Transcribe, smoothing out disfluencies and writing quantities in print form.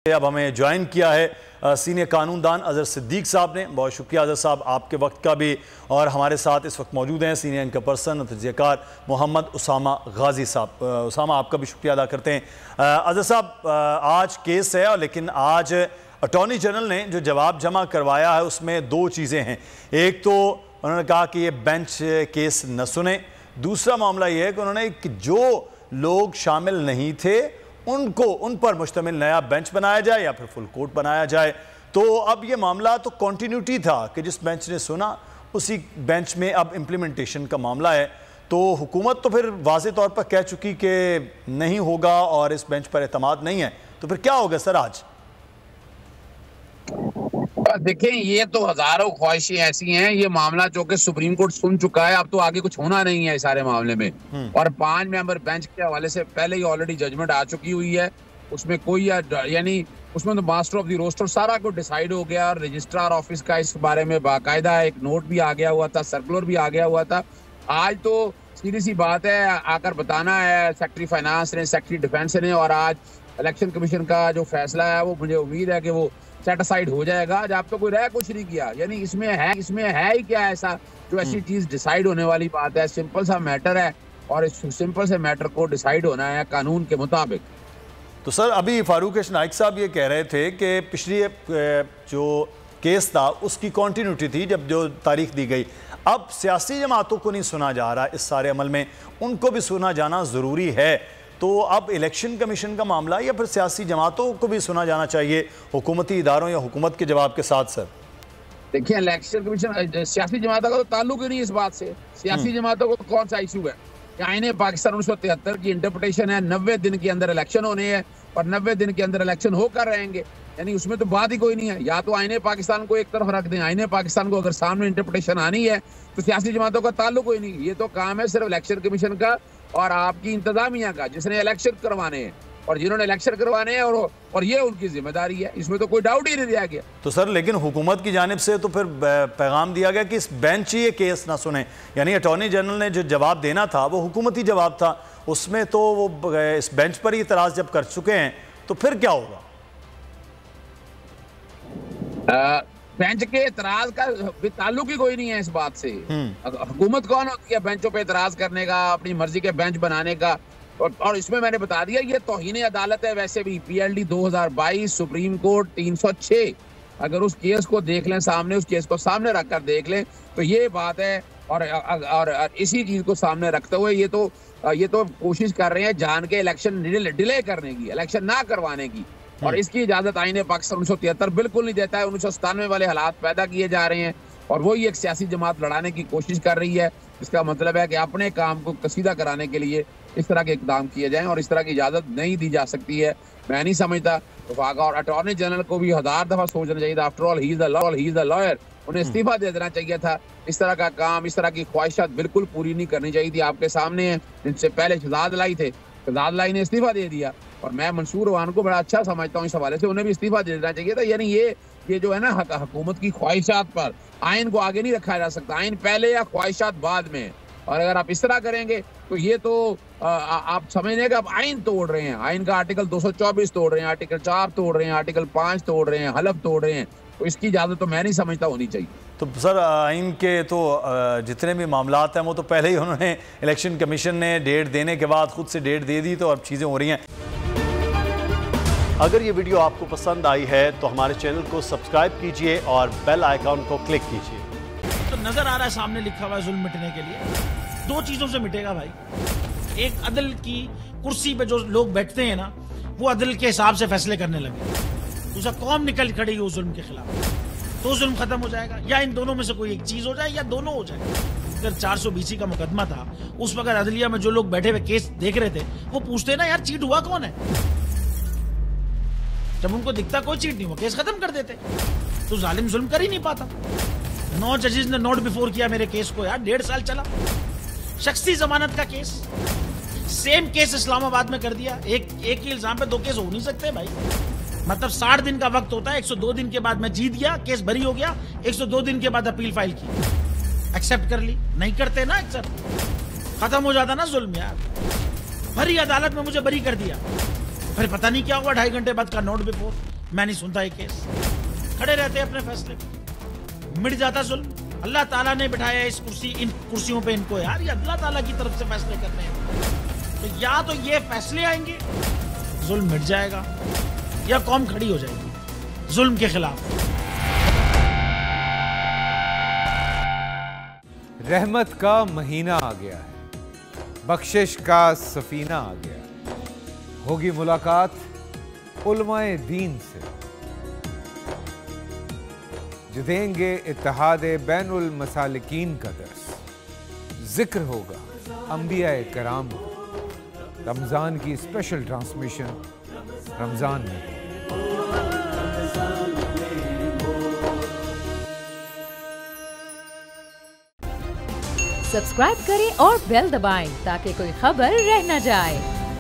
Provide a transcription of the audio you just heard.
अब हमें ज्वाइन किया है सीनियर कानूनदान अजहर सिद्दीक साहब ने। बहुत शुक्रिया अजहर साहब आपके वक्त का भी। और हमारे साथ इस वक्त मौजूद हैं सीनियर एंकर पर्सन तजज़ियाकार मोहम्मद उसामा गाजी साहब। उसामा आपका भी शुक्रिया अदा करते हैं। अजहर साहब, आज केस है, लेकिन आज अटॉर्नी जनरल ने जो जवाब जमा करवाया है उसमें दो चीज़ें हैं। एक तो उन्होंने कहा कि ये बेंच केस न सुने, दूसरा मामला ये है कि उन्होंने जो लोग शामिल नहीं थे उन पर मुश्तमिल नया बेंच बनाया जाए या फिर फुल कोर्ट बनाया जाए। तो अब ये मामला तो कॉन्टिन्यूटी था कि जिस बेंच ने सुना उसी बेंच में अब इम्प्लीमेंटेशन का मामला है। तो हुकूमत तो फिर वाज़े तौर पर कह चुकी कि नहीं होगा और इस बेंच पर एतमाद नहीं है, तो फिर क्या होगा सर आज? देखें, ये तो हजारों ख्वाहिशें ऐसी हैं। ये मामला जो कि सुप्रीम कोर्ट सुन चुका है, अब तो आगे कुछ होना नहीं है इस सारे मामले में। और 5 मेंबर बेंच के हवाले से पहले ही ऑलरेडी जजमेंट आ चुकी हुई है। उसमें कोई यानी उसमें तो मास्टर ऑफ द रोस्टर सारा कुछ डिसाइड हो गया। और रजिस्ट्रार ऑफिस का इस बारे में बाकायदा एक नोट भी आ गया हुआ था, सर्कुलर भी आ गया हुआ था। आज तो सीधी सी बात है, आकर बताना है सेक्रेटरी फाइनेंस ने, सेक्रेटरी डिफेंस ने, और आज इलेक्शन कमीशन का जो फैसला है वो मुझे उम्मीद है कि वो सेटिस्फाइड हो जाएगा। आज आप तो कोई रह कुछ नहीं किया, यानी इसमें है ही क्या ऐसा जो ऐसी चीज डिसाइड होने वाली बात है। सिंपल सा मैटर है और इस सिंपल से मैटर को डिसाइड होना है कानून के मुताबिक। तो सर, अभी फारूक नाइक साहब ये कह रहे थे कि पिछली जो केस था उसकी कॉन्टिन्यूटी थी जब जो तारीख दी गई। अब सियासी जमातों को नहीं सुना जा रहा इस सारे अमल में, उनको भी सुना जाना ज़रूरी है। तो अब इलेक्शन कमीशन का मामला या फिर सियासी जमातों को भी सुना जाना चाहिए हुकूमती इदारों या हुकूमत के जवाब के साथ? सर देखिए, इलेक्शन कमीशन सियासी जमातों का तो ताल्लुक ही नहीं इस बात से। सियासी जमातों को कौन सा इशू है? आईने पाकिस्तान 1973 की इंटरप्रिटेशन है, 90 दिन के अंदर इलेक्शन होने हैं और 90 दिन के अंदर इलेक्शन होकर रहेंगे, यानी उसमें तो बात ही कोई नहीं है। या तो आईने पाकिस्तान को एक तरफ रख दें, आईने पाकिस्तान को अगर सामने इंटरप्रिटेशन आनी है तो सियासी जमातों का ताल्लुक कोई नहीं। ये तो काम है सिर्फ इलेक्शन कमीशन का और आपकी इंतजामिया का, जिसने इलेक्शन करवाने हैं और जिन्होंने इलेक्शन करवाने हैं, और ये उनकी जिम्मेदारी है, इसमें तो कोई डाउट ही नहीं दिया गया। तो सर, लेकिन हुकूमत की जानिब से तो फिर पैगाम दिया गया कि इस बेंच ही ये केस ना सुने, यानी अटॉर्नी जनरल ने जो जवाब देना था वो हुकूमती जवाब था, उसमें तो वो इस बेंच पर ही इतराज जब कर चुके हैं तो फिर क्या होगा? बेंच के इतराज का ताल्लुक ही कोई नहीं है इस बात से। हुकूमत कौन होती है बेंचों पे इतराज करने का, अपनी मर्जी के बेंच बनाने का? और इसमें मैंने बता दिया ये तौहीन अदालत है। वैसे भी PLD 2022 सुप्रीम कोर्ट 306, अगर उस केस को देख लें सामने, उस केस को सामने रखकर देख लें तो ये बात है। और इसी चीज को सामने रखते हुए ये तो कोशिश कर रहे हैं जान के इलेक्शन डिले करने की, इलेक्शन ना करवाने की। और इसकी इजाजत आईने पाकिस्तान 1973 बिल्कुल नहीं देता है। 1997 वाले हालात पैदा किए जा रहे हैं और वही एक सियासी जमात लड़ाने की कोशिश कर रही है। इसका मतलब है कि अपने काम को कसीदा कराने के लिए इस तरह के इकदाम किए जाएं और इस तरह की इजाजत नहीं दी जा सकती है। मैं नहीं समझता वफाका और अटॉर्नी जनरल को भी 1000 दफा सोचना चाहिए था। After all he is the lawyer, उन्हें इस्तीफा दे देना चाहिए था। इस तरह का काम, इस तरह की ख्वाहिशात बिल्कुल पूरी नहीं करनी चाहिए थी। आपके सामने है, जिनसे पहले शहजाद लाई थे, शहजाद लाई ने इस्तीफा दे दिया और मैं मंसूर रवान को बड़ा अच्छा समझता हूँ इस हवाले से, उन्हें भी इस्तीफा दे देना चाहिए था। यानी ये जो है ना, हुकूमत की ख्वाहिशात पर आइन को आगे नहीं रखा जा सकता, आइन पहले या ख्वाहिशात बाद में। और अगर आप इस तरह करेंगे तो ये तो आप समझने का आप आइन तोड़ रहे हैं। आइन का आर्टिकल 224 तोड़ रहे हैं, आर्टिकल 4 तोड़ रहे हैं, आर्टिकल 5 तोड़ रहे हैं, हलफ तोड़ रहे हैं। तो इसकी इजाजत तो मैं नहीं समझता होनी चाहिए। तो सर, आइन के तो जितने भी मामलात हैं वो तो पहले ही उन्होंने इलेक्शन कमीशन ने डेट देने के बाद खुद से डेट दे दी, तो अब चीज़ें हो रही हैं। अगर ये वीडियो आपको पसंद आई है तो हमारे चैनल को सब्सक्राइब कीजिए और बेल आइकॉन को क्लिक कीजिए। तो नजर आ रहा है सामने लिखा हुआ है जुल्म मिटने के लिए, 2 चीजों से मिटेगा भाई। एक, अदल की कुर्सी पे जो लोग बैठते हैं ना, वो अदल के हिसाब से फैसले करने लगे। दूसरा, कौम निकल खड़ी उस जुल्म के खिलाफ, तो जुल्म खत्म हो जाएगा। या इन दोनों में से कोई एक चीज हो जाए या दोनों हो जाए। अगर 420 का मुकदमा था, उस वक्त अदलिया में जो लोग बैठे हुए केस देख रहे थे वो पूछते ना, यार चीट हुआ कौन है? जब उनको दिखता कोई चीट नहीं हुआ, केस खत्म कर देते। तो जालिम जुल्म कर ही नहीं पाता। 9 जजेस ने नोट बिफोर किया मेरे केस को, यार 1.5 साल चला। शख्सी जमानत का केस, सेम केस इस्लामाबाद में कर दिया। एक ही इल्जाम पे 2 केस हो नहीं सकते भाई। मतलब 60 दिन का वक्त होता है, 102 दिन के बाद मैं जीत गया, केस बरी हो गया, 102 दिन के बाद अपील फाइल की, एक्सेप्ट कर ली। नहीं करते ना एक्सेप्ट, खत्म हो जाता ना जुल्म यार। भरी अदालत में मुझे बरी कर दिया, फिर पता नहीं क्या हुआ, 2.5 घंटे बाद का नोट बिफोर। मैं नहीं सुनता ये केस, खड़े रहते अपने फैसले पे, मिट जाता जुल्म। अल्लाह ताला ने बिठाया इस इन कुर्सियों पे इनको यार, ये अल्लाह ताला की तरफ से फैसले करने हैं। तो या तो ये फैसले आएंगे, जुल्म मिट जाएगा, या कौम खड़ी हो जाएगी जुल्म के खिलाफ। रहमत का महीना आ गया है, बख्शिश का सफीना आ गया, होगी मुलाकात उलमाए दीन से, जो देंगे इत्तेहादे बैनुल मसालिकीन का दर्स, जिक्र होगा अंबियाए कराम का। रमजान की स्पेशल ट्रांसमिशन रमजान में। सब्सक्राइब करें और बेल दबाएं ताकि कोई खबर रह न जाए।